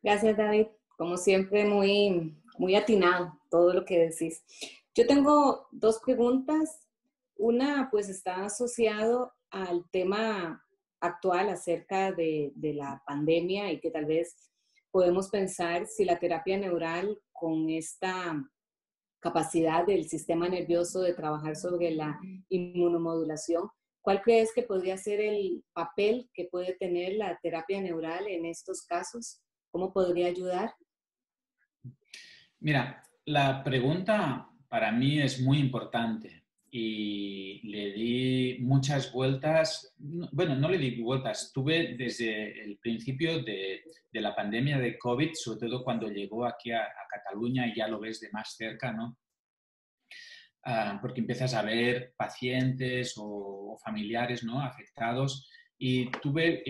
Gracias, David. Como siempre, muy atinado todo lo que decís. Yo tengo dos preguntas. Una, pues, está asociado al tema actual acerca de la pandemia y que tal vez podemos pensar si la terapia neural con esta capacidad del sistema nervioso de trabajar sobre la inmunomodulación, ¿cuál crees que podría ser el papel que puede tener la terapia neural en estos casos? ¿Cómo podría ayudar? Mira, la pregunta para mí es muy importante y le di muchas vueltas. Bueno, no le di vueltas, tuve desde el principio de la pandemia de COVID, sobre todo cuando llegó aquí a Cataluña y ya lo ves de más cerca, ¿no? Porque empiezas a ver pacientes o familiares, ¿no?, afectados, y tuve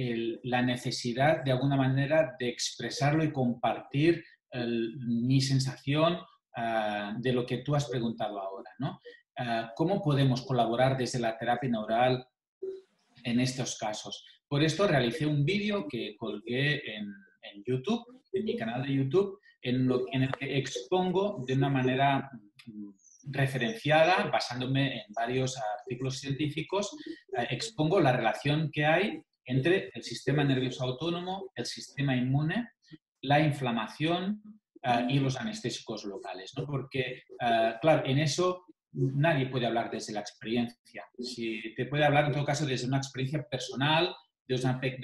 la necesidad de alguna manera de expresarlo y compartir mi sensación de lo que tú has preguntado ahora, ¿no? ¿Cómo podemos colaborar desde la terapia neural en estos casos? Por esto realicé un vídeo que colgué en YouTube, en mi canal de YouTube, en el que expongo de una manera referenciada, basándome en varios artículos científicos, expongo la relación que hay entre el sistema nervioso autónomo, el sistema inmune, la inflamación y los anestésicos locales, ¿no? Porque, claro, en eso nadie puede hablar desde la experiencia. Si te puede hablar, en todo caso, desde una experiencia personal, de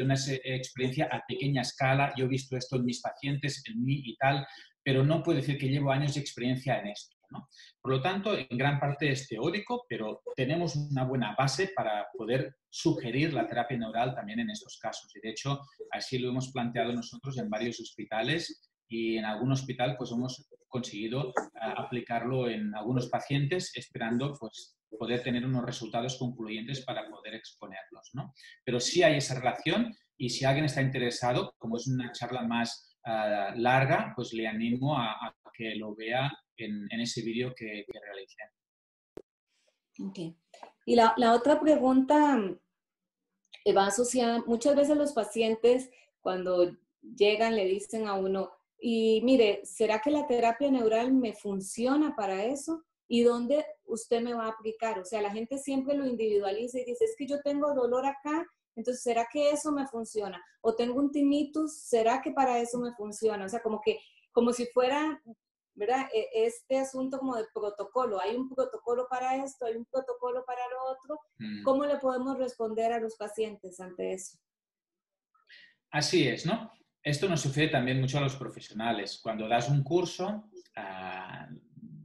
una experiencia a pequeña escala. Yo he visto esto en mis pacientes, en mí y tal, pero no puedo decir que llevo años de experiencia en esto, ¿no? Por lo tanto, en gran parte es teórico, pero tenemos una buena base para poder sugerir la terapia neural también en estos casos. Y de hecho, así lo hemos planteado nosotros en varios hospitales, y en algún hospital pues hemos conseguido aplicarlo en algunos pacientes, esperando pues poder tener unos resultados concluyentes para poder exponerlos, ¿no? Pero sí hay esa relación, y si alguien está interesado, como es una charla más larga, pues le animo a que lo vea en ese vídeo que realicé. Okay. Y la otra pregunta va asociada, muchas veces los pacientes cuando llegan le dicen a uno, y mire, ¿será que la terapia neural me funciona para eso? ¿Y dónde usted me va a aplicar? O sea, la gente siempre lo individualiza y dice, es que yo tengo dolor acá, entonces, ¿será que eso me funciona? O tengo un tinnitus, ¿será que para eso me funciona? O sea, como si fuera, ¿verdad? Este asunto como de protocolo. Hay un protocolo para esto, hay un protocolo para lo otro. ¿Cómo le podemos responder a los pacientes ante eso? Así es, ¿no? Esto nos sucede también mucho a los profesionales. Cuando das un curso,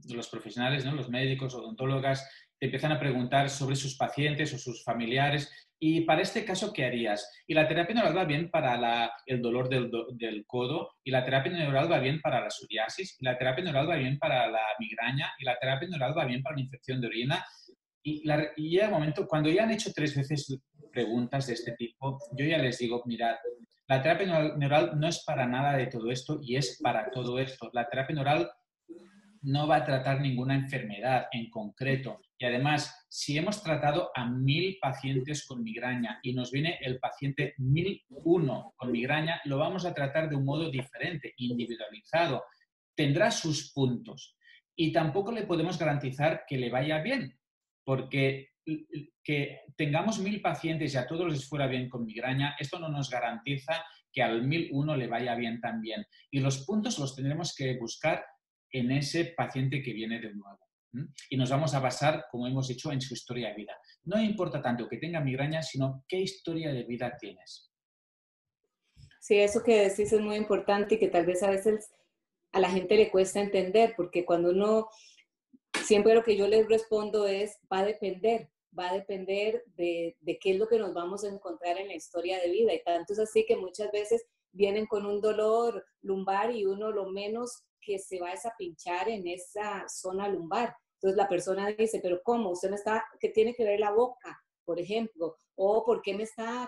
los profesionales, ¿no?, los médicos, odontólogas, te empiezan a preguntar sobre sus pacientes o sus familiares. Y para este caso, ¿qué harías? Y la terapia neural va bien para el dolor del codo, y la terapia neural va bien para la psoriasis, y la terapia neural va bien para la migraña, y la terapia neural va bien para la infección de orina. Y llega un momento, cuando ya han hecho 3 veces preguntas de este tipo, yo ya les digo, mirad, la terapia neural no es para nada de todo esto, y es para todo esto. La terapia neural no va a tratar ninguna enfermedad en concreto. Y además, si hemos tratado a 1000 pacientes con migraña y nos viene el paciente 1001 con migraña, lo vamos a tratar de un modo diferente, individualizado. Tendrá sus puntos. Y tampoco le podemos garantizar que le vaya bien, porque que tengamos 1000 pacientes y a todos les fuera bien con migraña, esto no nos garantiza que al 1001 le vaya bien también. Y los puntos los tendremos que buscar en ese paciente que viene de nuevo. Y nos vamos a basar, como hemos dicho, en su historia de vida. No importa tanto que tenga migraña, sino qué historia de vida tienes. Sí, eso que decís es muy importante y que tal vez a veces a la gente le cuesta entender, porque cuando uno, siempre lo que yo les respondo es, va a depender de qué es lo que nos vamos a encontrar en la historia de vida. Y tanto es así que muchas veces vienen con un dolor lumbar y uno lo menos que se va es a pinchar en esa zona lumbar. Entonces la persona dice, pero ¿cómo? ¿Usted me está, qué tiene que ver la boca, por ejemplo? ¿O por qué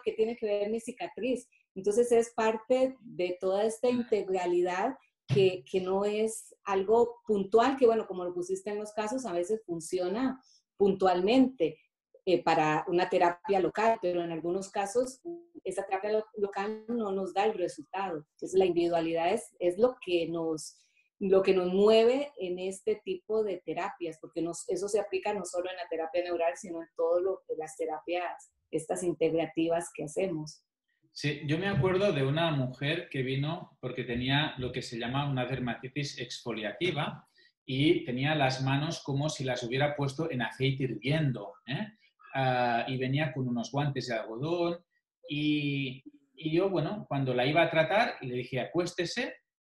qué tiene que ver mi cicatriz? Entonces es parte de toda esta integralidad que no es algo puntual, que bueno, como lo pusiste en los casos, a veces funciona puntualmente. para una terapia local, pero en algunos casos esa terapia local no nos da el resultado. Entonces la individualidad es lo que nos mueve en este tipo de terapias, porque eso se aplica no solo en la terapia neural, sino en todas las terapias, estas integrativas que hacemos. Sí, yo me acuerdo de una mujer que vino porque tenía lo que se llama una dermatitis exfoliativa y tenía las manos como si las hubiera puesto en aceite hirviendo, ¿eh? Y venía con unos guantes de algodón y yo, bueno, cuando la iba a tratar, le dije acuéstese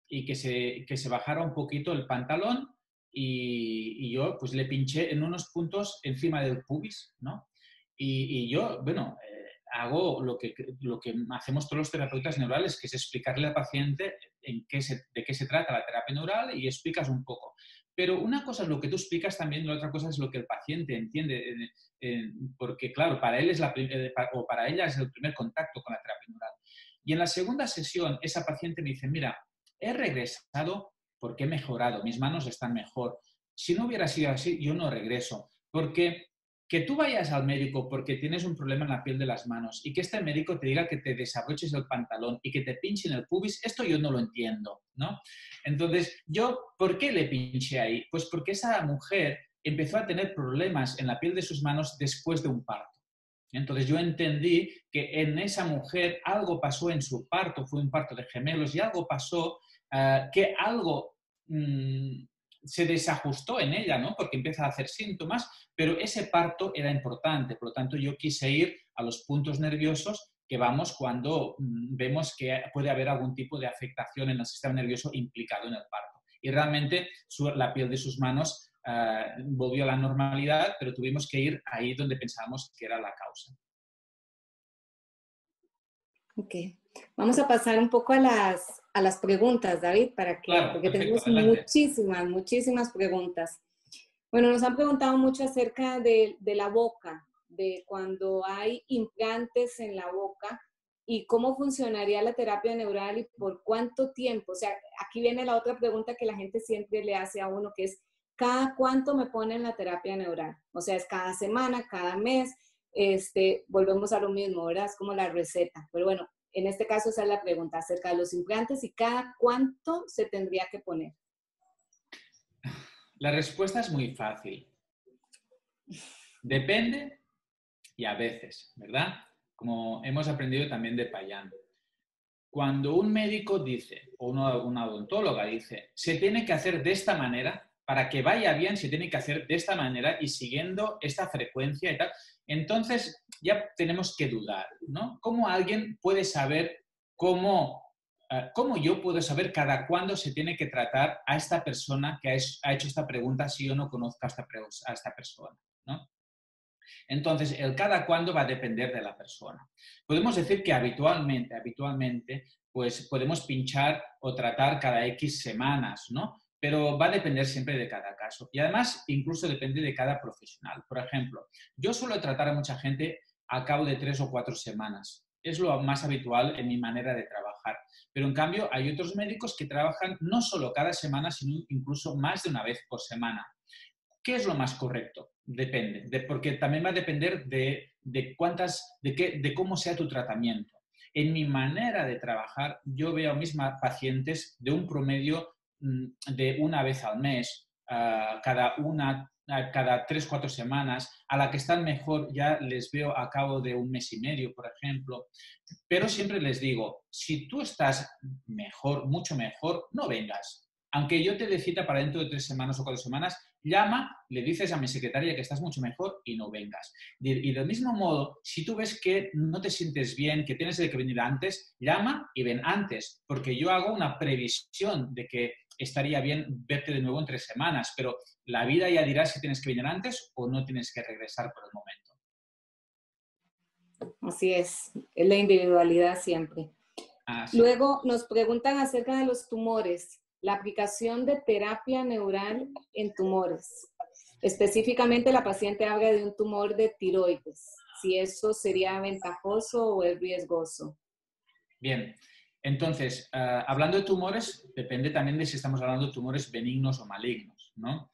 y que se bajara un poquito el pantalón y yo pues le pinché en unos puntos encima del pubis, ¿no? Y yo, bueno, hago lo que hacemos todos los terapeutas neurales, que es explicarle al paciente de qué se trata la terapia neural y explicas un poco. Pero una cosa es lo que tú explicas también, la otra cosa es lo que el paciente entiende, porque claro, para él o para ella es el primer contacto con la terapia neural. Y en la segunda sesión, esa paciente me dice, mira, he regresado porque he mejorado, mis manos están mejor. Si no hubiera sido así, yo no regreso, porque que tú vayas al médico porque tienes un problema en la piel de las manos y que este médico te diga que te desabroches el pantalón y que te pinchen el pubis, esto yo no lo entiendo, ¿no? Entonces, ¿por qué le pinché ahí? Pues porque esa mujer empezó a tener problemas en la piel de sus manos después de un parto. Entonces yo entendí que en esa mujer algo pasó en su parto, fue un parto de gemelos y algo pasó, que algo se desajustó en ella, ¿no? Porque empieza a hacer síntomas, pero ese parto era importante. Por lo tanto, yo quise ir a los puntos nerviosos que vamos cuando vemos que puede haber algún tipo de afectación en el sistema nervioso implicado en el parto. Y realmente la piel de sus manos volvió a la normalidad, pero tuvimos que ir ahí donde pensábamos que era la causa. Ok. Vamos a pasar un poco a las preguntas, David, Claro, porque perfecto, tenemos adelante. muchísimas preguntas. Bueno, nos han preguntado mucho acerca de la boca, de cuando hay implantes en la boca y cómo funcionaría la terapia neural y por cuánto tiempo. O sea, aquí viene la otra pregunta que la gente siempre le hace a uno, que es, ¿cada cuánto me ponen la terapia neural? O sea, ¿es cada semana, cada mes? Volvemos a lo mismo, ¿verdad? Es como la receta. Pero bueno, en este caso esa es la pregunta acerca de los implantes y cada cuánto se tendría que poner. La respuesta es muy fácil. Depende y a veces, ¿verdad? Como hemos aprendido también de Payán. Cuando un médico dice, o una odontóloga dice, se tiene que hacer de esta manera, para que vaya bien se tiene que hacer de esta manera y siguiendo esta frecuencia y tal, entonces ya tenemos que dudar, ¿no? ¿Cómo alguien puede saber cómo yo puedo saber cada cuándo se tiene que tratar a esta persona que ha hecho esta pregunta si yo no conozco a esta persona, ¿no? Entonces, el cada cuándo va a depender de la persona. Podemos decir que habitualmente, pues podemos pinchar o tratar cada X semanas, ¿no? Pero va a depender siempre de cada caso. Y además, incluso depende de cada profesional. Por ejemplo, yo suelo tratar a mucha gente a cabo de 3 o 4 semanas. Es lo más habitual en mi manera de trabajar. Pero en cambio, hay otros médicos que trabajan no solo cada semana, sino incluso más de una vez por semana. ¿Qué es lo más correcto? Depende, porque también va a depender de cómo sea tu tratamiento. En mi manera de trabajar, yo veo a mis pacientes de un promedio de una vez al mes, cada 3 o 4 semanas. A la que están mejor ya les veo a cabo de un mes y medio, por ejemplo. Pero siempre les digo, si tú estás mejor, mucho mejor, no vengas. Aunque yo te dé cita para dentro de 3 semanas o 4 semanas, llama, le dices a mi secretaria que estás mucho mejor y no vengas. Y del mismo modo, si tú ves que no te sientes bien, que tienes que venir antes, llama y ven antes, porque yo hago una previsión de que estaría bien verte de nuevo en 3 semanas, pero la vida ya dirá si tienes que venir antes o no tienes que regresar por el momento. Así es la individualidad siempre. Así. Luego nos preguntan acerca de los tumores, la aplicación de terapia neural en tumores. Específicamente la paciente habla de un tumor de tiroides, si eso sería ventajoso o es riesgoso. Bien, entonces, hablando de tumores, depende también de si estamos hablando de tumores benignos o malignos, ¿no?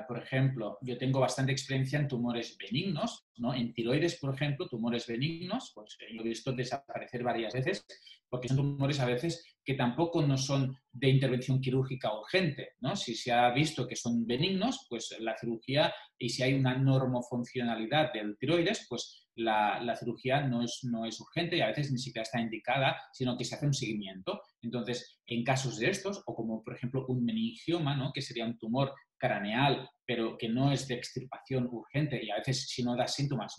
por ejemplo, yo tengo bastante experiencia en tumores benignos, ¿no? En tiroides, por ejemplo, tumores benignos, pues yo he visto desaparecer varias veces, porque son tumores a veces que tampoco no son de intervención quirúrgica urgente, ¿no? Si se ha visto que son benignos, pues la cirugía, y si hay una normofuncionalidad del tiroides, pues la cirugía no es urgente y a veces ni siquiera está indicada, sino que se hace un seguimiento. Entonces, en casos de estos, o como por ejemplo un meningioma, ¿no? Que sería un tumor craneal, pero que no es de extirpación urgente y a veces si no da síntomas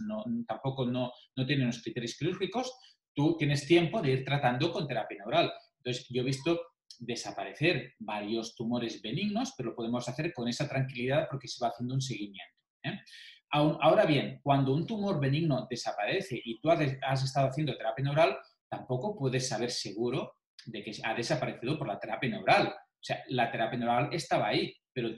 tampoco no tiene unos criterios quirúrgicos, tú tienes tiempo de ir tratando con terapia neural. Entonces, yo he visto desaparecer varios tumores benignos, pero lo podemos hacer con esa tranquilidad porque se va haciendo un seguimiento, ¿eh? Ahora bien, cuando un tumor benigno desaparece y tú has estado haciendo terapia neural, tampoco puedes saber seguro de que ha desaparecido por la terapia neural. O sea, la terapia neural estaba ahí, pero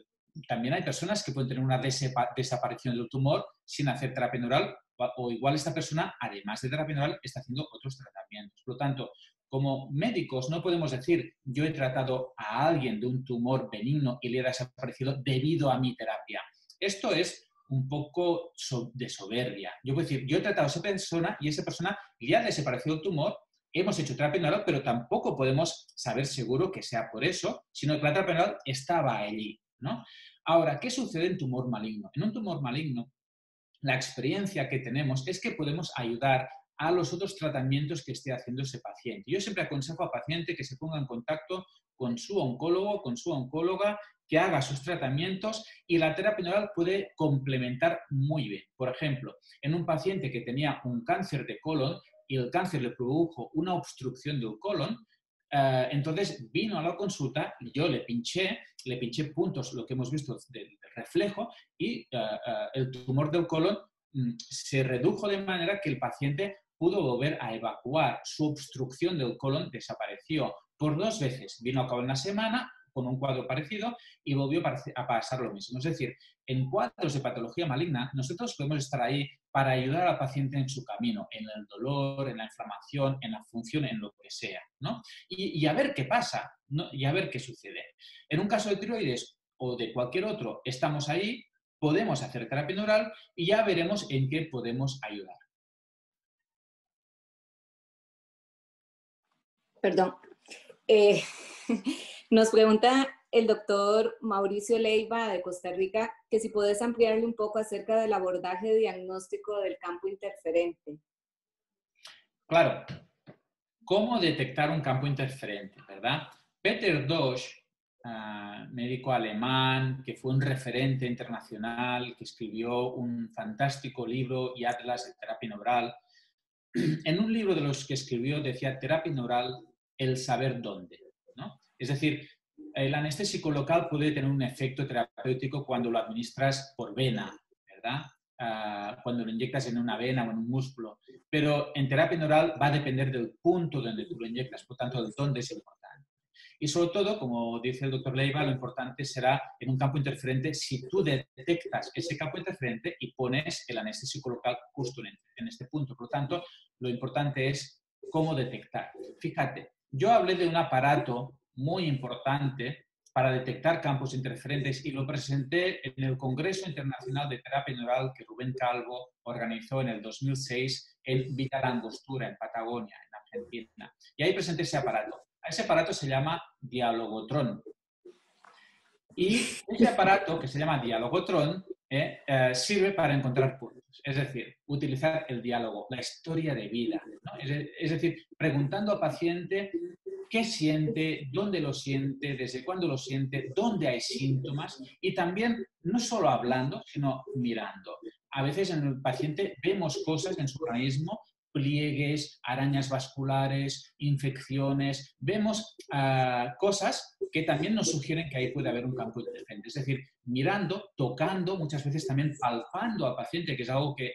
también hay personas que pueden tener una desaparición del tumor sin hacer terapia neural, o igual esta persona, además de terapia neural, está haciendo otros tratamientos. Por lo tanto, como médicos no podemos decir yo he tratado a alguien de un tumor benigno y le ha desaparecido debido a mi terapia. Esto es un poco de soberbia. Yo puedo decir, yo he tratado a esa persona y esa persona le ha desaparecido el tumor, hemos hecho terapia neural, pero tampoco podemos saber seguro que sea por eso, sino que la terapia neural estaba allí, ¿no? Ahora, ¿qué sucede en tumor maligno? En un tumor maligno, la experiencia que tenemos es que podemos ayudar a los otros tratamientos que esté haciendo ese paciente. Yo siempre aconsejo a paciente que se ponga en contacto con su oncólogo, con su oncóloga, que haga sus tratamientos y la terapia neural puede complementar muy bien. Por ejemplo, en un paciente que tenía un cáncer de colon y el cáncer le produjo una obstrucción del colon, entonces vino a la consulta, yo le pinché puntos, lo que hemos visto del reflejo, y el tumor del colon se redujo de manera que el paciente pudo volver a evacuar. Su obstrucción del colon desapareció por 2 veces. Vino a cabo en una semana con un cuadro parecido y volvió a pasar lo mismo. Es decir, en cuadros de patología maligna, nosotros podemos estar ahí para ayudar al paciente en su camino, en el dolor, en la inflamación, en la función, en lo que sea, ¿no? Y a ver qué pasa, ¿no? Y a ver qué sucede. En un caso de tiroides o de cualquier otro, estamos ahí, podemos hacer terapia neural y ya veremos en qué podemos ayudar. Perdón. Nos pregunta el doctor Mauricio Leiva de Costa Rica que si puedes ampliarle un poco acerca del abordaje diagnóstico del campo interferente. Claro. ¿Cómo detectar un campo interferente, verdad? Peter Dosch, médico alemán, que fue un referente internacional, que escribió un fantástico libro y atlas de terapia neural. En un libro de los que escribió decía terapia neural, el saber dónde, ¿no? Es decir, el anestésico local puede tener un efecto terapéutico cuando lo administras por vena, ¿verdad? Cuando lo inyectas en una vena o en un músculo. Pero en terapia neural va a depender del punto donde tú lo inyectas, por tanto, del dónde es importante. Y sobre todo, como dice el doctor Leiva, lo importante será en un campo interferente si tú detectas ese campo interferente y pones el anestésico local justo en este punto. Por lo tanto, lo importante es cómo detectar. Fíjate, yo hablé de un aparato muy importante para detectar campos interferentes y lo presenté en el Congreso Internacional de Terapia Neural que Rubén Calvo organizó en el 2006 en Villa Langostura, en Patagonia, en Argentina. Y ahí presenté ese aparato. Ese aparato se llama Dialogotron. Y ese aparato, que se llama Dialogotron, sirve para encontrar puntos. Es decir, utilizar el diálogo, la historia de vida, ¿no? Es decir, preguntando al paciente qué siente, dónde lo siente, desde cuándo lo siente, dónde hay síntomas y también no solo hablando, sino mirando. A veces en el paciente vemos cosas en su organismo, pliegues, arañas vasculares, infecciones, vemos cosas que también nos sugieren que ahí puede haber un campo interferente. Es decir, mirando, tocando, muchas veces también palpando al paciente, que es algo que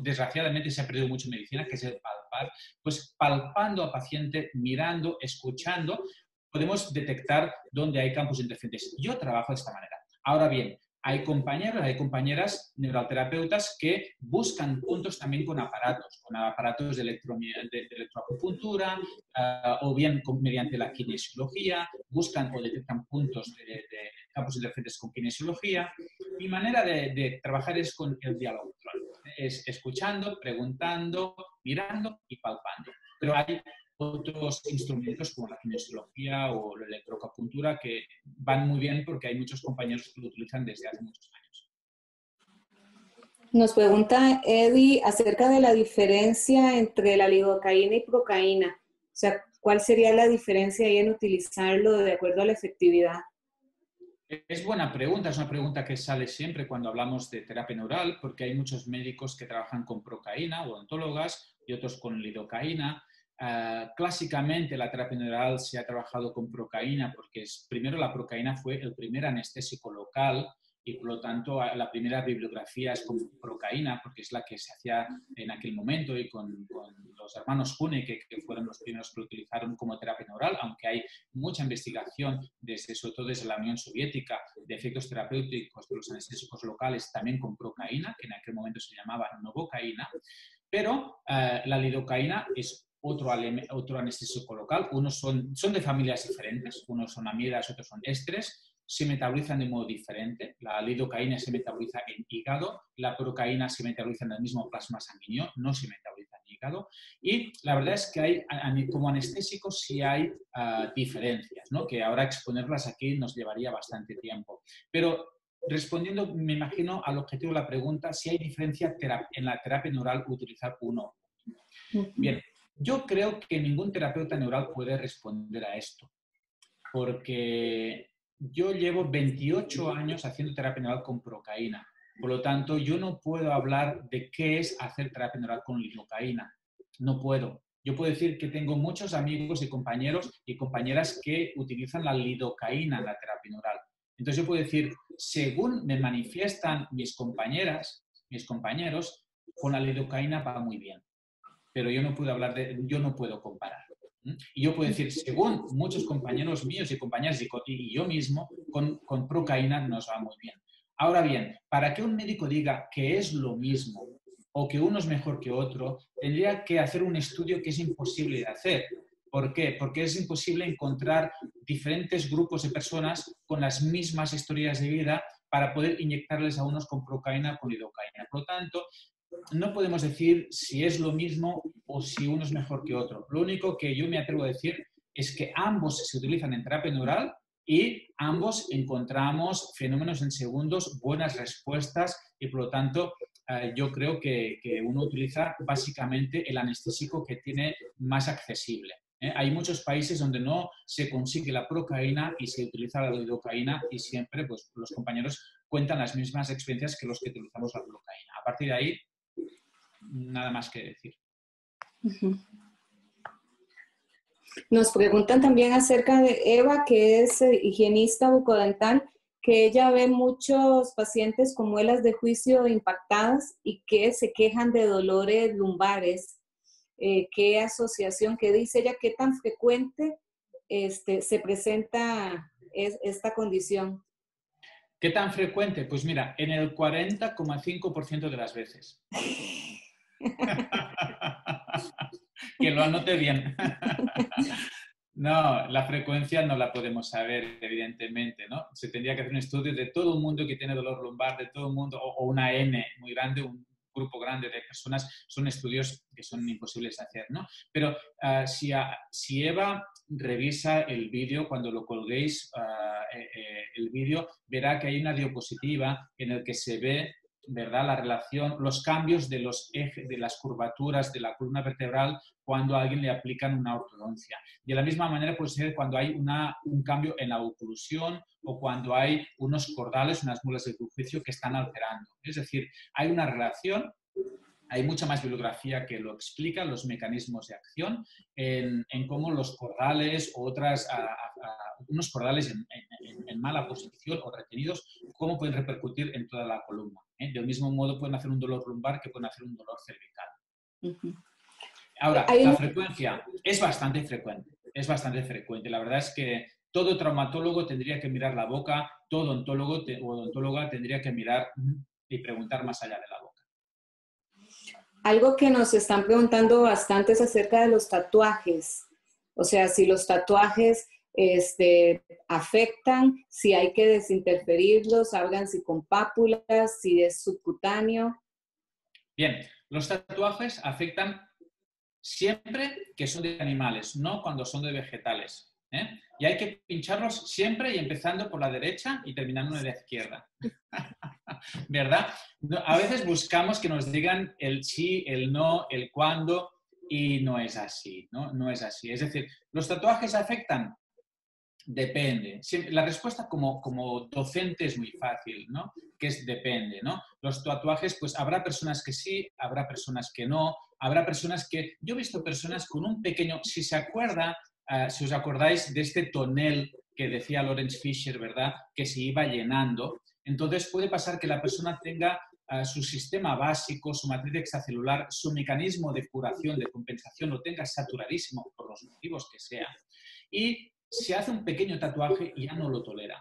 desgraciadamente se ha perdido mucho en medicina, que es el palpar, pues palpando al paciente, mirando, escuchando, podemos detectar dónde hay campos interferentes. Yo trabajo de esta manera. Ahora bien, hay compañeros, hay compañeras neuroterapeutas que buscan puntos también con aparatos de electroacupuntura o bien mediante la kinesiología, buscan o detectan puntos de campos interferentes con kinesiología. Mi manera de trabajar es con el diálogo, es escuchando, preguntando, mirando y palpando. Pero hay otros instrumentos como la kinesiología o la electroacupuntura que van muy bien porque hay muchos compañeros que lo utilizan desde hace muchos años. Nos pregunta Eddie acerca de la diferencia entre la lidocaína y procaína. O sea, ¿cuál sería la diferencia ahí en utilizarlo de acuerdo a la efectividad? Es buena pregunta, es una pregunta que sale siempre cuando hablamos de terapia neural, porque hay muchos médicos que trabajan con procaína, odontólogas, y otros con lidocaína. Clásicamente la terapia neural se ha trabajado con procaína porque primero la procaína fue el primer anestésico local y por lo tanto la primera bibliografía es con procaína porque es la que se hacía en aquel momento y con los hermanos Hune que fueron los primeros que lo utilizaron como terapia neural, aunque hay mucha investigación sobre todo desde la Unión Soviética de efectos terapéuticos de los anestésicos locales también con procaína, que en aquel momento se llamaba novocaína, pero la lidocaína es otro anestésico local. Unos son de familias diferentes, unos son amidas, otros son ésteres, se metabolizan de modo diferente. La lidocaína se metaboliza en hígado, la procaína se metaboliza en el mismo plasma sanguíneo, no se metaboliza en hígado. Y la verdad es que como anestésicos sí hay diferencias, ¿no? Que ahora exponerlas aquí nos llevaría bastante tiempo. Pero respondiendo, me imagino, al objetivo de la pregunta, si hay diferencia en la terapia neural utilizar uno. Bien, yo creo que ningún terapeuta neural puede responder a esto, porque yo llevo 28 años haciendo terapia neural con procaína. Por lo tanto, yo no puedo hablar de qué es hacer terapia neural con lidocaína. No puedo. Yo puedo decir que tengo muchos amigos y compañeros y compañeras que utilizan la lidocaína en la terapia neural. Entonces yo puedo decir, según me manifiestan mis compañeros, con la lidocaína va muy bien. Pero yo no puedo comparar. Y yo puedo decir, según muchos compañeros míos y compañeras y yo mismo, con procaína nos va muy bien. Ahora bien, para que un médico diga que es lo mismo o que uno es mejor que otro, tendría que hacer un estudio que es imposible de hacer. ¿Por qué? Porque es imposible encontrar diferentes grupos de personas con las mismas historias de vida para poder inyectarles a unos con procaína o con lidocaína. Por lo tanto, no podemos decir si es lo mismo o si uno es mejor que otro. Lo único que yo me atrevo a decir es que ambos se utilizan en terapia neural y ambos encontramos fenómenos en segundos, buenas respuestas y por lo tanto yo creo que uno utiliza básicamente el anestésico que tiene más accesible. Hay muchos países donde no se consigue la procaína y se utiliza la lidocaína y siempre pues, los compañeros cuentan las mismas experiencias que los que utilizamos la procaína. A partir de ahí, nada más que decir. Nos preguntan también acerca de Eva, que es higienista bucodental, que ella ve muchos pacientes con muelas de juicio impactadas y que se quejan de dolores lumbares. ¿Qué asociación, qué dice ella, qué tan frecuente se presenta esta condición? ¿Qué tan frecuente? Pues mira, en el 40,5% de las veces. Que lo anote bien. No, la frecuencia no la podemos saber, evidentemente, ¿no? Se tendría que hacer un estudio de todo el mundo que tiene dolor lumbar, de todo el mundo, o una N muy grande, un grupo grande de personas, son estudios que son imposibles de hacer, ¿no? Pero si Eva revisa el vídeo, cuando lo colguéis, el vídeo, verá que hay una diapositiva en la que se ve, ¿verdad?, la relación, los cambios de los ejes, de las curvaturas de la columna vertebral cuando a alguien le aplican una ortodoncia. De la misma manera puede ser cuando hay un cambio en la oclusión o cuando hay unos cordales, unas muelas de juicio que están alterando. Es decir, hay una relación, hay mucha más bibliografía que lo explica, los mecanismos de acción, en cómo los cordales o unos cordales en mala posición o retenidos, cómo pueden repercutir en toda la columna. Del mismo modo pueden hacer un dolor lumbar que pueden hacer un dolor cervical. Ahora, la frecuencia es bastante frecuente. Es bastante frecuente. La verdad es que todo traumatólogo tendría que mirar la boca, todo odontólogo o odontóloga tendría que mirar y preguntar más allá de la boca. Algo que nos están preguntando bastante es acerca de los tatuajes. O sea, si los tatuajes afectan, si hay que desinterferirlos, hablan si con pápulas, si es subcutáneo. Bien, los tatuajes afectan siempre que son de animales, no cuando son de vegetales, ¿eh? Y hay que pincharlos siempre y empezando por la derecha y terminando en la izquierda. ¿Verdad? A veces buscamos que nos digan el sí, el no, el cuándo, y no es así, ¿no? No es así. Es decir, ¿los tatuajes afectan? Depende. La respuesta como docente es muy fácil, ¿no? Que es depende, ¿no? Los tatuajes, pues habrá personas que sí, habrá personas que no, habrá personas que... Yo he visto personas con un pequeño... Si se acuerda, si os acordáis de este tonel que decía Lawrence Fisher, ¿verdad? Que se iba llenando. Entonces puede pasar que la persona tenga su sistema básico, su matriz extracelular, su mecanismo de curación, de compensación, lo tenga saturadísimo por los motivos que sea. Y se hace un pequeño tatuaje y ya no lo tolera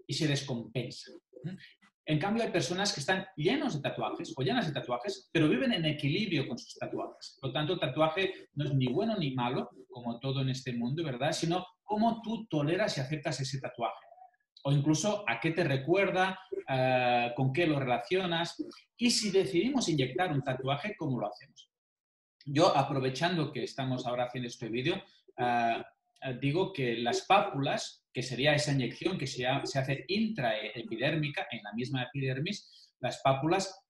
y se descompensa. En cambio, hay personas que están llenos de tatuajes o llenas de tatuajes, pero viven en equilibrio con sus tatuajes. Por lo tanto, el tatuaje no es ni bueno ni malo, como todo en este mundo, ¿verdad? Sino cómo tú toleras y aceptas ese tatuaje. O incluso a qué te recuerda, con qué lo relacionas. Y si decidimos inyectar un tatuaje, ¿cómo lo hacemos? Yo, aprovechando que estamos ahora haciendo este vídeo, digo que las pápulas, que sería esa inyección que se hace intraepidérmica, en la misma epidermis, las pápulas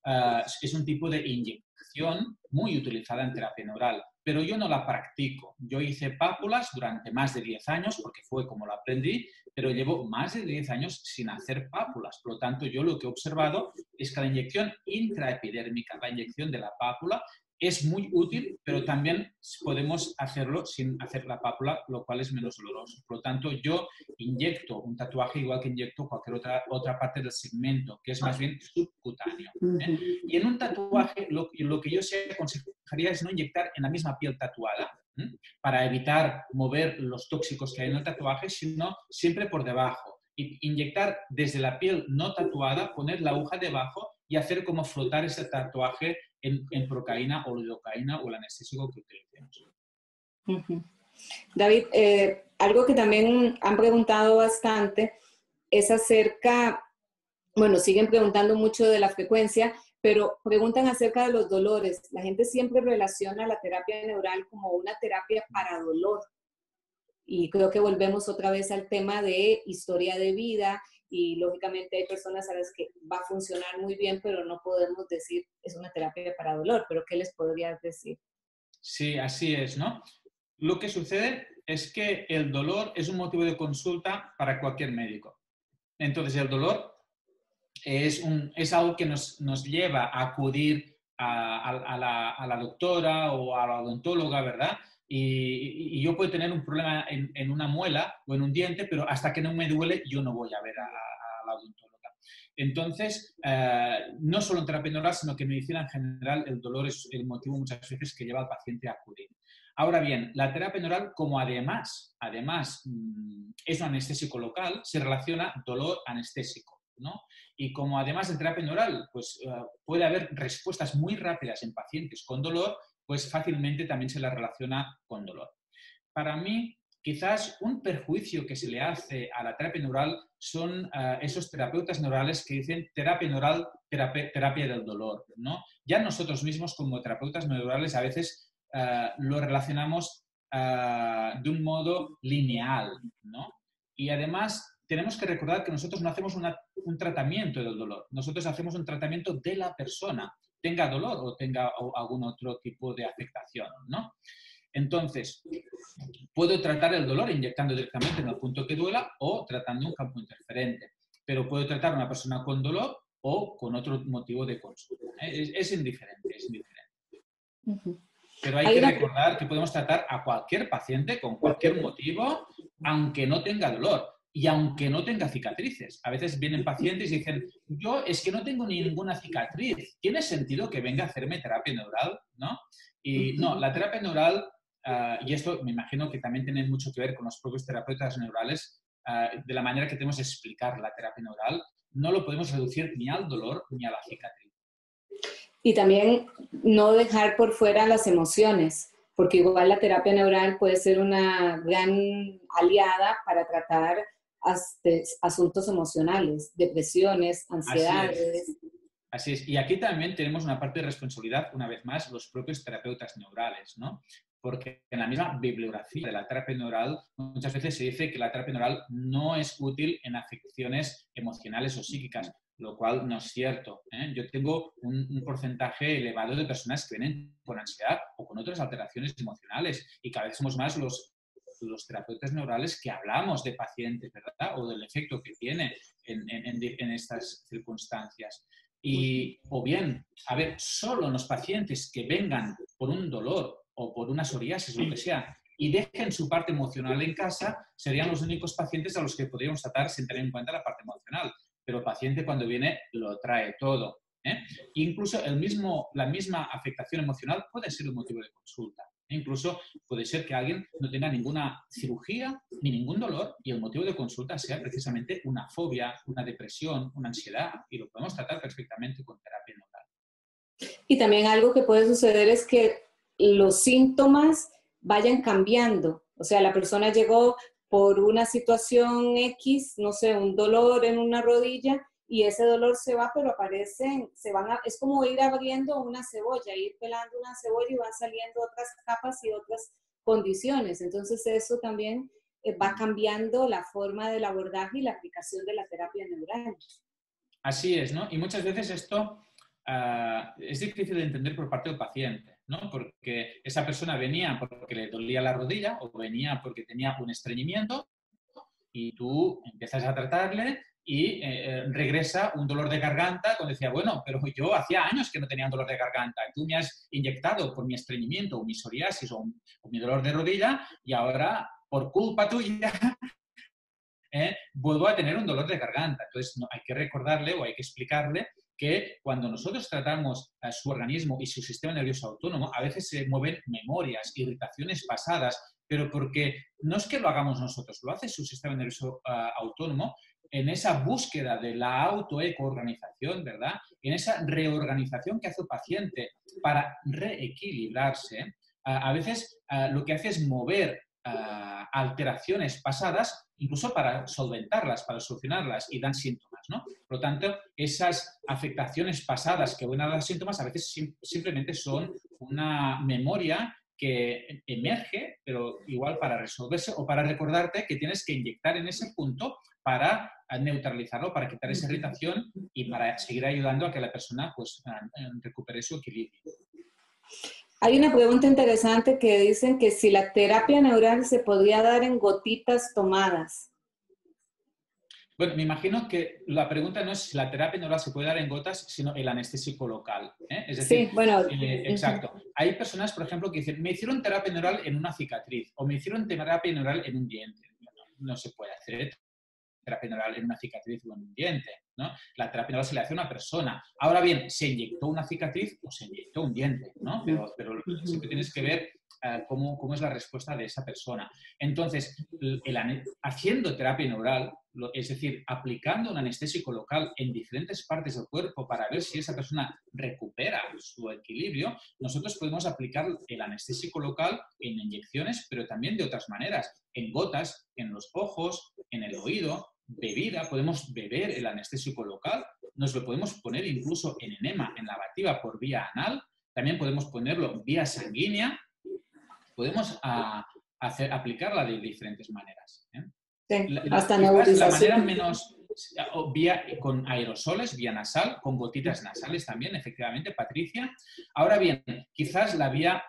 es un tipo de inyección muy utilizada en terapia neural, pero yo no la practico. Yo hice pápulas durante más de 10 años, porque fue como lo aprendí, pero llevo más de 10 años sin hacer pápulas. Por lo tanto, yo lo que he observado es que la inyección intraepidérmica, la inyección de la pápula, es muy útil, pero también podemos hacerlo sin hacer la pápula, lo cual es menos doloroso. Por lo tanto, yo inyecto un tatuaje igual que inyecto cualquier otra parte del segmento, que es más bien subcutáneo, ¿eh? Y en un tatuaje, lo que yo sí aconsejaría es no inyectar en la misma piel tatuada, ¿eh? Para evitar mover los tóxicos que hay en el tatuaje, sino siempre por debajo. Y inyectar desde la piel no tatuada, poner la aguja debajo y hacer como flotar ese tatuaje en procaína o lidocaína o el anestésico que utilicemos. David, algo que también han preguntado bastante es acerca, bueno, siguen preguntando mucho de la frecuencia, pero preguntan acerca de los dolores. La gente siempre relaciona la terapia neural como una terapia para dolor. Y creo que volvemos otra vez al tema de historia de vida y lógicamente hay personas a las que va a funcionar muy bien, pero no podemos decir es una terapia para dolor. ¿Pero qué les podrías decir? Sí, así es, ¿no? Lo que sucede es que el dolor es un motivo de consulta para cualquier médico. Entonces, el dolor es algo que nos lleva a acudir a la doctora o a la odontóloga, ¿verdad? Y yo puedo tener un problema en una muela o en un diente, pero hasta que no me duele, yo no voy a ver a la odontóloga. Entonces, no solo en terapia neural, sino que en medicina en general, el dolor es el motivo muchas veces que lleva al paciente a acudir. Ahora bien, la terapia neural, como además es un anestésico local, se relaciona dolor anestésico, ¿no? Y como además de terapia neural, pues puede haber respuestas muy rápidas en pacientes con dolor, pues fácilmente también se la relaciona con dolor. Para mí, quizás un perjuicio que se le hace a la terapia neural son esos terapeutas neurales que dicen terapia neural, terapia del dolor, ¿no? Ya nosotros mismos como terapeutas neurales a veces lo relacionamos de un modo lineal, ¿no? Y además tenemos que recordar que nosotros no hacemos un tratamiento del dolor, nosotros hacemos un tratamiento de la persona, tenga dolor o tenga algún otro tipo de afectación, ¿no? Entonces, puedo tratar el dolor inyectando directamente en el punto que duela o tratando un campo interferente, pero puedo tratar a una persona con dolor o con otro motivo de consulta. Es indiferente, es indiferente. Pero hay que recordar que podemos tratar a cualquier paciente con cualquier motivo, aunque no tenga dolor y aunque no tenga cicatrices. A veces vienen pacientes y dicen, yo es que no tengo ninguna cicatriz. ¿Tiene sentido que venga a hacerme terapia neural? ¿No? Y no, la terapia neural, y esto me imagino que también tiene mucho que ver con los propios terapeutas neurales, de la manera que tenemos de explicar la terapia neural, no lo podemos reducir ni al dolor ni a la cicatriz. Y también no dejar por fuera las emociones. porque igual la terapia neural puede ser una gran aliada para tratar asuntos emocionales, depresiones, Así es. ansiedades. Así es. Y aquí también tenemos una parte de responsabilidad, una vez más, los propios terapeutas neurales, ¿no? Porque en la misma bibliografía de la terapia neural muchas veces se dice que la terapia neural no es útil en afecciones emocionales o psíquicas, lo cual no es cierto, ¿eh? Yo tengo un porcentaje elevado de personas que vienen con ansiedad o con otras alteraciones emocionales y cada vez somos más los terapeutas neurales que hablamos de pacientes, ¿verdad? O del efecto que tiene en estas circunstancias. Y, o bien, a ver, solo los pacientes que vengan por un dolor o por una psoriasis, lo que sea, y dejen su parte emocional en casa, serían los únicos pacientes a los que podríamos tratar sin tener en cuenta la parte emocional. Pero el paciente cuando viene lo trae todo, ¿eh? Incluso la misma afectación emocional puede ser un motivo de consulta. Incluso puede ser que alguien no tenga ninguna cirugía ni ningún dolor y el motivo de consulta sea precisamente una fobia, una depresión, una ansiedad y lo podemos tratar perfectamente con terapia neural. Y también algo que puede suceder es que los síntomas vayan cambiando. O sea, la persona llegó por una situación X, no sé, un dolor en una rodilla, y ese dolor se va, pero aparecen, es como ir abriendo una cebolla, ir pelando una cebolla y van saliendo otras capas y otras condiciones. Entonces eso también va cambiando la forma del abordaje y la aplicación de la terapia neural. Así es, ¿no? Y muchas veces esto es difícil de entender por parte del paciente, ¿no? Porque esa persona venía porque le dolía la rodilla o venía porque tenía un estreñimiento y tú empiezas a tratarle y regresa un dolor de garganta cuando decía, bueno, pero yo hacía años que no tenía un dolor de garganta, tú me has inyectado por mi estreñimiento o mi psoriasis o mi dolor de rodilla y ahora, por culpa tuya, vuelvo a tener un dolor de garganta. Entonces, no, hay que recordarle o hay que explicarle que cuando nosotros tratamos a su organismo y su sistema nervioso autónomo, a veces se mueven memorias, irritaciones pasadas, pero porque no es que lo hagamos nosotros, lo hace su sistema nervioso autónomo en esa búsqueda de la autoecoorganización, ¿verdad? En esa reorganización que hace el paciente para reequilibrarse. A veces lo que hace es mover alteraciones pasadas, incluso para solventarlas, para solucionarlas y dan síntomas, ¿no? Por lo tanto, esas afectaciones pasadas que van a dar síntomas a veces simplemente son una memoria que emerge, pero igual para resolverse o para recordarte que tienes que inyectar en ese punto para neutralizarlo, para quitar esa irritación y para seguir ayudando a que la persona pues, recupere su equilibrio. Hay una pregunta interesante que dicen que si la terapia neural se podría dar en gotitas tomadas. Bueno, me imagino que la pregunta no es si la terapia neural se puede dar en gotas, sino el anestésico local. Es decir, sí, bueno. Exacto. Hay personas, por ejemplo, que dicen, me hicieron terapia neural en una cicatriz o me hicieron terapia neural en un diente. No se puede hacer terapia neural en una cicatriz o en un diente, ¿no? La terapia neural se le hace a una persona. Ahora bien, ¿se inyectó una cicatriz o se inyectó un diente? ¿No? Pero siempre tienes que ver cómo es la respuesta de esa persona. Entonces, haciendo terapia neural, es decir, aplicando un anestésico local en diferentes partes del cuerpo para ver si esa persona recupera su equilibrio, nosotros podemos aplicar el anestésico local en inyecciones, pero también de otras maneras, en gotas, en los ojos, en el oído, bebida, podemos beber el anestésico local, nos lo podemos poner incluso en enema, en lavativa por vía anal, también podemos ponerlo vía sanguínea, podemos aplicarla de diferentes maneras. Sí, hasta quizás la manera nebulización. menos vía con aerosoles, vía nasal, con gotitas nasales también, efectivamente, Patricia. Ahora bien, quizás la vía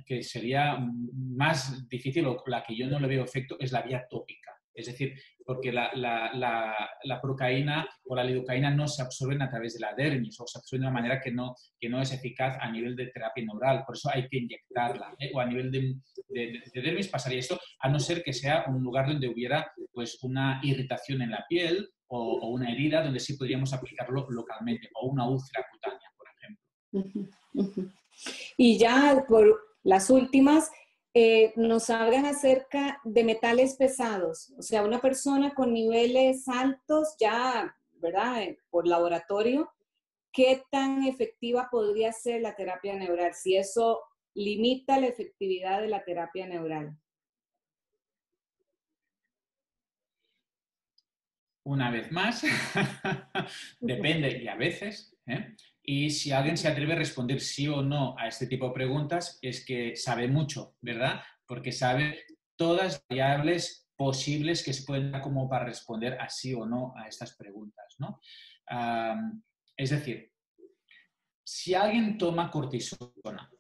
que sería más difícil o la que yo no le veo efecto es la vía tópica. Es decir, porque la procaína o la lidocaína no se absorben a través de la dermis o se absorben de una manera que no es eficaz a nivel de terapia neural. Por eso hay que inyectarla. O a nivel de dermis pasaría esto, a no ser que sea un lugar donde hubiera pues, una irritación en la piel o una herida donde sí podríamos aplicarlo localmente o una úlcera cutánea, por ejemplo. Y ya por las últimas, nos hablan acerca de metales pesados. O sea, una persona con niveles altos ya, ¿verdad? Por laboratorio, ¿qué tan efectiva podría ser la terapia neural? Si eso limita la efectividad de la terapia neural? Una vez más, depende y a veces, ¿eh? Y si alguien se atreve a responder sí o no a este tipo de preguntas, es que sabe mucho, ¿verdad? Porque sabe todas las variables posibles que se pueden dar como para responder a sí o no a estas preguntas, ¿no? Es decir, si alguien toma cortisona,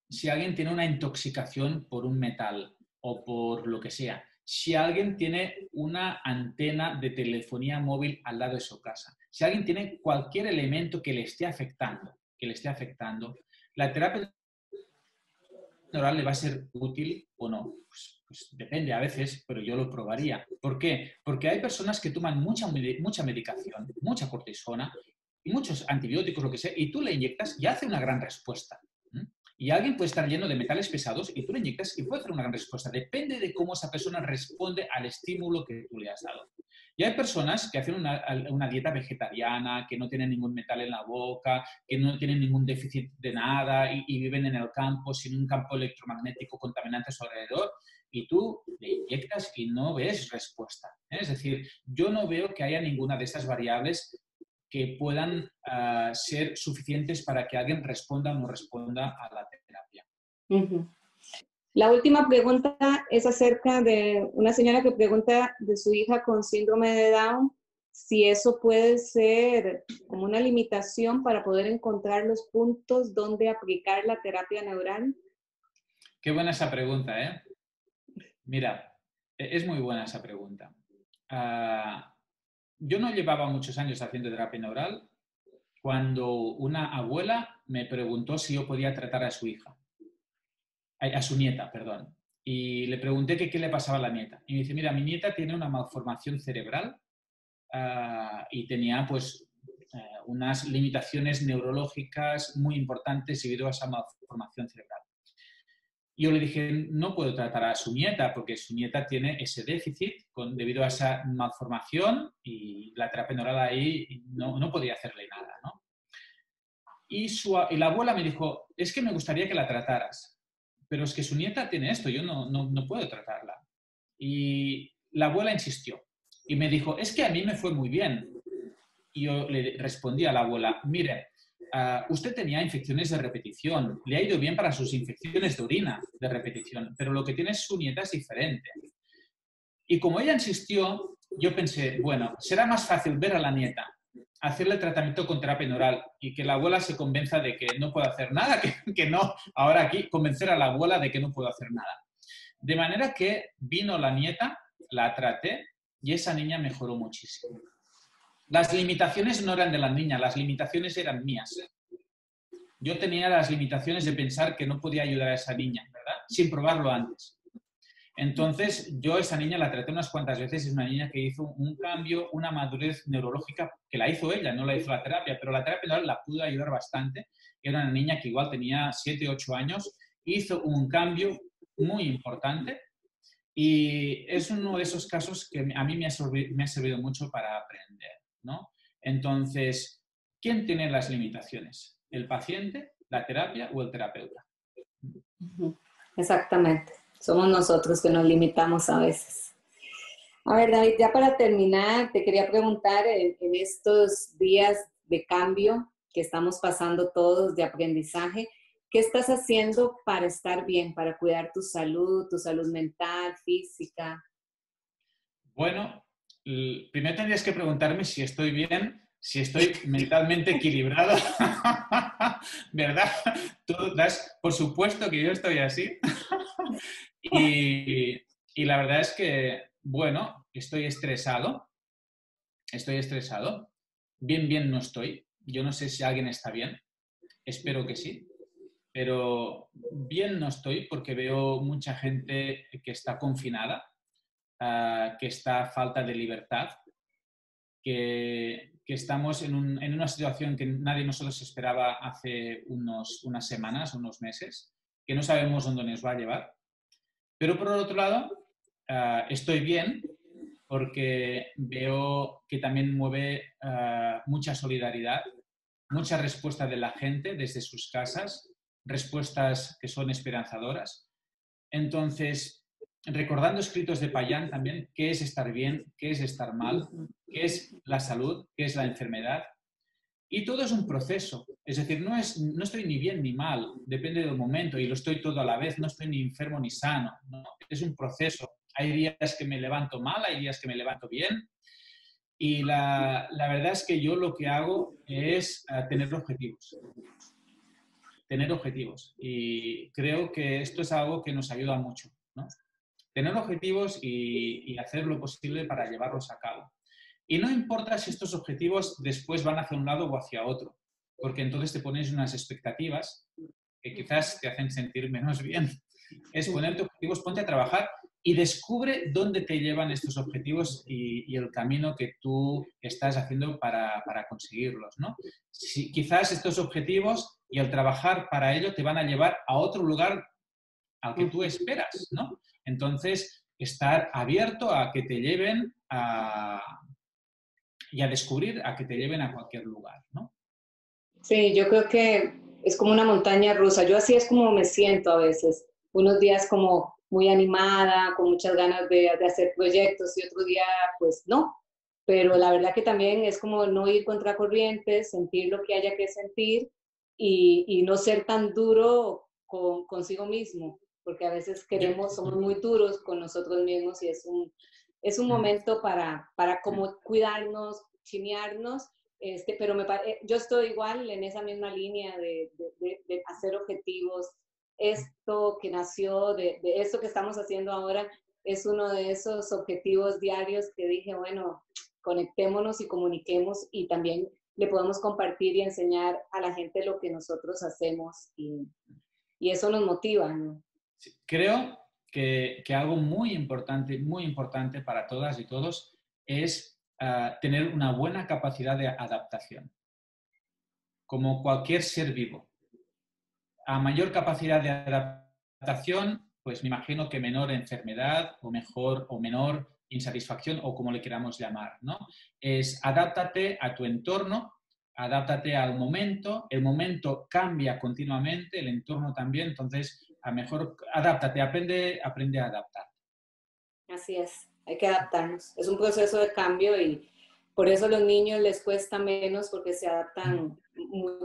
si alguien tiene una intoxicación por un metal o por lo que sea, si alguien tiene una antena de telefonía móvil al lado de su casa, si alguien tiene cualquier elemento que le esté afectando, la terapia neural le va a ser útil o no. Pues depende a veces, pero yo lo probaría. ¿Por qué? Porque hay personas que toman mucha medicación, mucha cortisona y muchos antibióticos, lo que sea, y tú le inyectas y hace una gran respuesta. ¿Mm? Y alguien puede estar lleno de metales pesados y tú le inyectas y puede hacer una gran respuesta. Depende de cómo esa persona responde al estímulo que tú le has dado. Y hay personas que hacen una dieta vegetariana, que no tienen ningún metal en la boca, que no tienen ningún déficit de nada y viven en el campo sin un campo electromagnético contaminante a su alrededor y tú le inyectas y no ves respuesta. Es decir, yo no veo que haya ninguna de estas variables que puedan ser suficientes para que alguien responda o no responda a la terapia. Uh-huh. La última pregunta es acerca de una señora que pregunta de su hija con síndrome de Down, si eso puede ser como una limitación para poder encontrar los puntos donde aplicar la terapia neural. Qué buena esa pregunta, ¿eh? Mira, es muy buena esa pregunta. Yo no llevaba muchos años haciendo terapia neural cuando una abuela me preguntó si yo podía tratar a su hija, a su nieta, perdón. Y le pregunté que qué le pasaba a la nieta. Y me dice, mira, mi nieta tiene una malformación cerebral y tenía pues unas limitaciones neurológicas muy importantes debido a esa malformación cerebral. Y yo le dije, no puedo tratar a su nieta porque su nieta tiene ese déficit debido a esa malformación y la terapia neural ahí no podía hacerle nada, ¿no? Y la abuela me dijo, es que me gustaría que la trataras, pero es que su nieta tiene esto, yo no puedo tratarla. Y la abuela insistió y me dijo, es que a mí me fue muy bien. Y yo le respondí a la abuela, mire, usted tenía infecciones de repetición, le ha ido bien para sus infecciones de orina de repetición, pero lo que tiene su nieta es diferente. Y como ella insistió, yo pensé, bueno, será más fácil ver a la nieta, hacerle el tratamiento con terapia neural y que la abuela se convenza de que no puedo hacer nada, que no, ahora aquí convencer a la abuela de que no puedo hacer nada. De manera que vino la nieta, la traté y esa niña mejoró muchísimo. Las limitaciones no eran de la niña, las limitaciones eran mías. Yo tenía las limitaciones de pensar que no podía ayudar a esa niña, ¿verdad? Sin probarlo antes. Entonces, yo a esa niña la traté unas cuantas veces, es una niña que hizo un cambio, una madurez neurológica, que la hizo ella, no la hizo la terapia, pero la terapia neural la pudo ayudar bastante. Era una niña que igual tenía 7, 8 años, hizo un cambio muy importante y es uno de esos casos que a mí me ha servido mucho para aprender, ¿no? Entonces, ¿quién tiene las limitaciones? ¿El paciente, la terapia o el terapeuta? Exactamente. Somos nosotros que nos limitamos a veces. A ver, David, ya para terminar, te quería preguntar en estos días de cambio que estamos pasando todos, de aprendizaje, ¿qué estás haciendo para estar bien, para cuidar tu salud mental, física? Bueno, primero tendrías que preguntarme si estoy bien, si estoy mentalmente equilibrado, ¿verdad? Tú por supuesto que yo estoy así. y la verdad es que, bueno, estoy estresado. Bien no estoy. Yo no sé si alguien está bien. Espero que sí. Pero bien no estoy porque veo mucha gente que está confinada, que está a falta de libertad, que estamos en una situación que nadie de nosotros esperaba hace unas semanas, unos meses, que no sabemos dónde nos va a llevar. Pero por otro lado, estoy bien porque veo que también mueve mucha solidaridad, mucha respuesta de la gente desde sus casas, respuestas que son esperanzadoras. Entonces, recordando escritos de Payan también, qué es estar bien, qué es estar mal, qué es la salud, qué es la enfermedad. Y todo es un proceso. Es decir, no estoy ni bien ni mal, depende del momento y lo estoy todo a la vez, no estoy ni enfermo ni sano, ¿no? Es un proceso. Hay días que me levanto mal, hay días que me levanto bien. Y la verdad es que yo lo que hago es tener objetivos. Tener objetivos. Y creo que esto es algo que nos ayuda mucho, ¿no? Tener objetivos y hacer lo posible para llevarlos a cabo. Y no importa si estos objetivos después van hacia un lado o hacia otro, porque entonces te pones unas expectativas que quizás te hacen sentir menos bien. Es ponerte objetivos, ponte a trabajar y descubre dónde te llevan estos objetivos y el camino que tú estás haciendo para conseguirlos, ¿no? Si, quizás estos objetivos y el trabajar para ello te van a llevar a otro lugar al que tú esperas, ¿no? Entonces, estar abierto a que te lleven y a descubrir a que te lleven a cualquier lugar, ¿no? Sí, yo creo que es como una montaña rusa. Yo así es como me siento a veces. Unos días como muy animada, con muchas ganas de hacer proyectos y otro día pues no. Pero la verdad que también es como no ir contra corriente, sentir lo que haya que sentir y no ser tan duro consigo mismo, porque a veces Yo, queremos, somos muy duros con nosotros mismos y es un momento para como cuidarnos, chinearnos pero yo estoy igual en esa misma línea de hacer objetivos. Esto que nació de esto que estamos haciendo ahora es uno de esos objetivos diarios que dije, bueno, conectémonos y comuniquemos y también le podemos compartir y enseñar a la gente lo que nosotros hacemos y eso nos motiva, ¿no? creo que algo muy importante para todas y todos es tener una buena capacidad de adaptación, como cualquier ser vivo. A mayor capacidad de adaptación, pues me imagino que menor enfermedad o mejor o menor insatisfacción o como le queramos llamar, ¿no? Es adáptate a tu entorno, adáptate al momento, el momento cambia continuamente, el entorno también, entonces a mejor adáptate, aprende a adaptar. Así es, hay que adaptarnos. Es un proceso de cambio y por eso a los niños les cuesta menos porque se adaptan,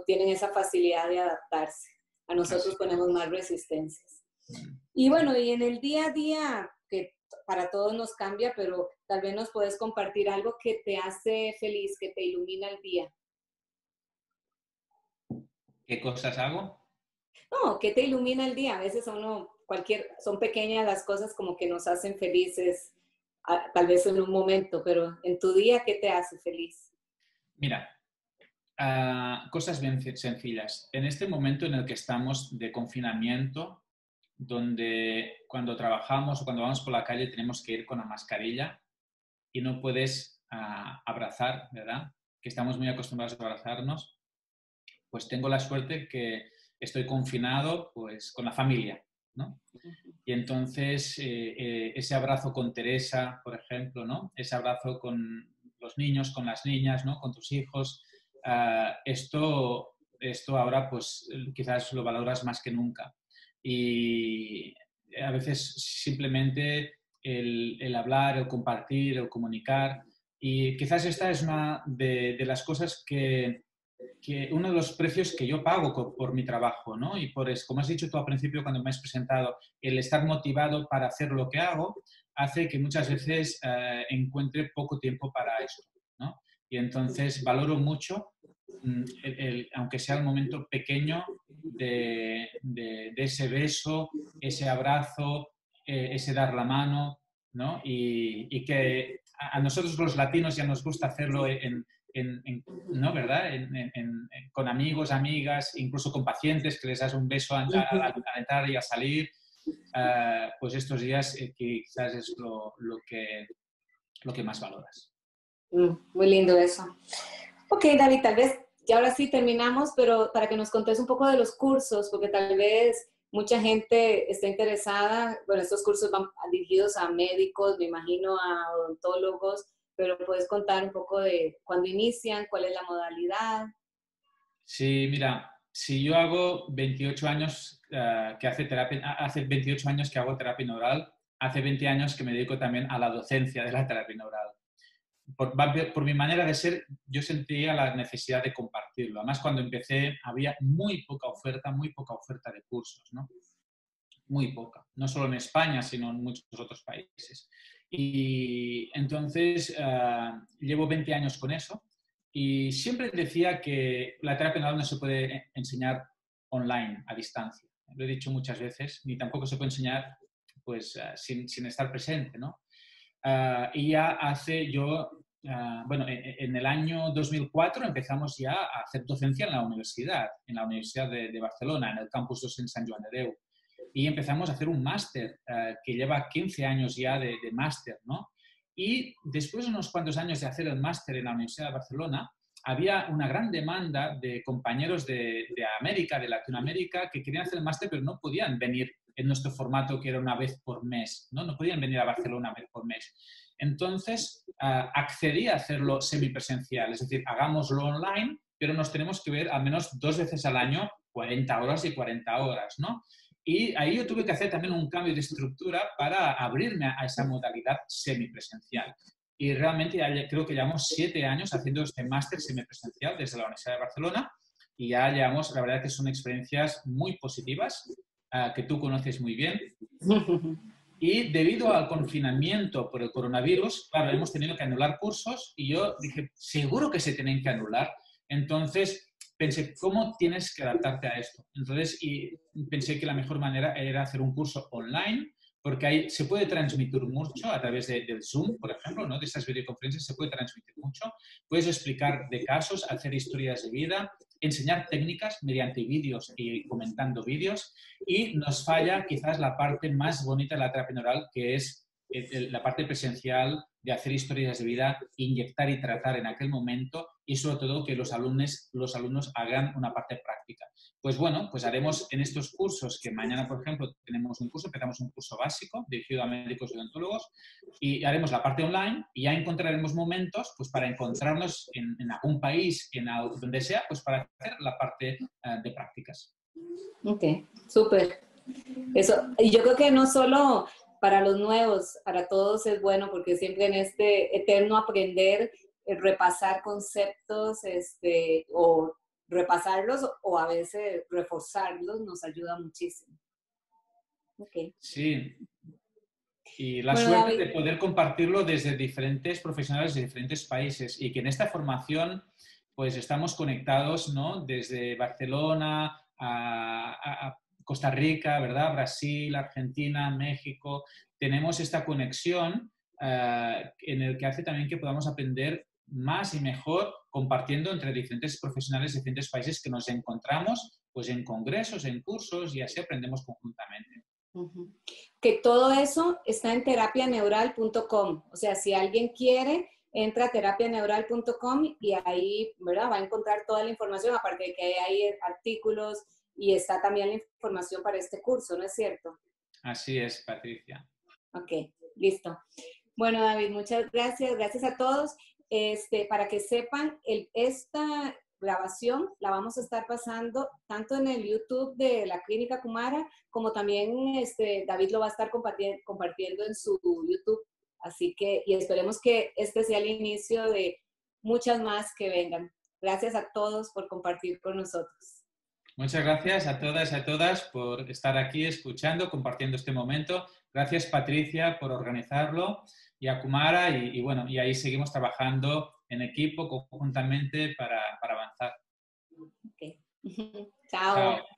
tienen esa facilidad de adaptarse. A nosotros Así. ponemos más resistencias. Y bueno, y en el día a día, que para todos nos cambia, pero tal vez nos puedes compartir algo que te hace feliz, que te ilumina el día. ¿Qué cosas hago? No, ¿qué te ilumina el día? A veces son pequeñas las cosas como que nos hacen felices, tal vez en un momento, pero en tu día, ¿qué te hace feliz? Mira, cosas bien sencillas. En este momento en el que estamos de confinamiento, donde cuando trabajamos o cuando vamos por la calle tenemos que ir con la mascarilla y no puedes abrazar, ¿verdad? Que estamos muy acostumbrados a abrazarnos, pues tengo la suerte que estoy confinado pues con la familia, ¿no? Y entonces ese abrazo con Teresa, por ejemplo, ¿no? Ese abrazo con los niños, con las niñas, ¿no? Con tus hijos, esto ahora pues quizás lo valoras más que nunca. Y a veces simplemente el hablar, el compartir, el comunicar. Y quizás esta es una de las cosas que uno de los precios que yo pago por mi trabajo, ¿no? Y como has dicho tú al principio cuando me has presentado, el estar motivado para hacer lo que hago hace que muchas veces encuentre poco tiempo para esto, ¿no? Y entonces valoro mucho, aunque sea el momento pequeño de ese beso, ese abrazo, ese dar la mano, ¿no? Y que a nosotros los latinos ya nos gusta hacerlo ¿no? ¿Verdad? Con amigos, amigas, incluso con pacientes que les das un beso al entrar y a salir, pues estos días quizás es lo que más valoras. Muy lindo eso. Ok, David, tal vez ya ahora sí terminamos, pero para que nos contes un poco de los cursos, porque tal vez mucha gente está interesada, bueno, estos cursos van dirigidos a médicos, me imagino a odontólogos, pero puedes contar un poco de cuándo inician, cuál es la modalidad. Sí, mira, si yo hago 28 años que hace 28 años que hago terapia neural, hace 20 años que me dedico también a la docencia de la terapia neural. Por mi manera de ser, yo sentía la necesidad de compartirlo. Además, cuando empecé había muy poca oferta de cursos, ¿no? Muy poca. No solo en España, sino en muchos otros países. Y entonces llevo 20 años con eso y siempre decía que la terapia neural no se puede enseñar online, a distancia. Lo he dicho muchas veces, ni tampoco se puede enseñar pues, sin estar presente, ¿no? Y ya bueno, en el año 2004 empezamos ya a hacer docencia en la Universidad de Barcelona, en el campus docent Sant Joan de Déu. Y empezamos a hacer un máster que lleva 15 años ya de máster, ¿no? Y después de unos cuantos años de hacer el máster en la Universidad de Barcelona, había una gran demanda de compañeros de América, de Latinoamérica, que querían hacer el máster, pero no podían venir en nuestro formato que era una vez por mes, ¿no? No podían venir a Barcelona una vez por mes. Entonces, accedí a hacerlo semipresencial, es decir, hagámoslo online, pero nos tenemos que ver al menos 2 veces al año, 40 horas y 40 horas, ¿no? Y ahí yo tuve que hacer también un cambio de estructura para abrirme a esa modalidad semipresencial. Y realmente ya creo que llevamos 7 años haciendo este máster semipresencial desde la Universidad de Barcelona y ya llevamos, la verdad que son experiencias muy positivas, que tú conoces muy bien. Y debido al confinamiento por el coronavirus, claro, hemos tenido que anular cursos y yo dije, seguro que se tienen que anular. Entonces pensé, ¿cómo tienes que adaptarte a esto? Entonces pensé que la mejor manera era hacer un curso online, porque ahí se puede transmitir mucho a través del Zoom, por ejemplo, ¿no? De estas videoconferencias se puede transmitir mucho. Puedes explicar de casos, hacer historias de vida, enseñar técnicas mediante vídeos y comentando vídeos. Y nos falla quizás la parte más bonita de la terapia neural, que es la parte presencial de hacer historias de vida, inyectar y tratar en aquel momento y sobre todo que los alumnos hagan una parte práctica. Pues bueno, pues haremos en estos cursos, que mañana, por ejemplo, empezamos un curso básico dirigido a médicos y odontólogos y haremos la parte online y ya encontraremos momentos pues para encontrarnos en algún país, donde sea, pues para hacer la parte de prácticas. Ok, súper. Eso, y yo creo que no solo para los nuevos, para todos es bueno, porque siempre en este eterno aprender, repasar conceptos, o repasarlos o a veces reforzarlos nos ayuda muchísimo. Okay. Sí. Y la Bueno, suerte David, de poder compartirlo desde diferentes profesionales de diferentes países y que en esta formación pues estamos conectados, ¿no? Desde Barcelona a Costa Rica, ¿verdad? Brasil, Argentina, México. Tenemos esta conexión en el que hace también que podamos aprender más y mejor compartiendo entre diferentes profesionales de diferentes países que nos encontramos pues en congresos, en cursos y así aprendemos conjuntamente. Que todo eso está en terapianeural.com. O sea, si alguien quiere, entra a terapianeural.com y ahí, ¿verdad? Va a encontrar toda la información, aparte de que hay artículos y está también la información para este curso, ¿no es cierto? Así es, Patricia. Ok, listo. Bueno, David, muchas gracias. Gracias a todos. Para que sepan, esta grabación la vamos a estar pasando tanto en el YouTube de la Clínica Kumara, como también David lo va a estar compartiendo en su YouTube. Así que, y esperemos que este sea el inicio de muchas más que vengan. Gracias a todos por compartir con nosotros. Muchas gracias a todas y a todas por estar aquí escuchando, compartiendo este momento. Gracias, Patricia, por organizarlo y a Kumara y bueno, y ahí seguimos trabajando en equipo, conjuntamente para avanzar. Okay. Chao. Chao.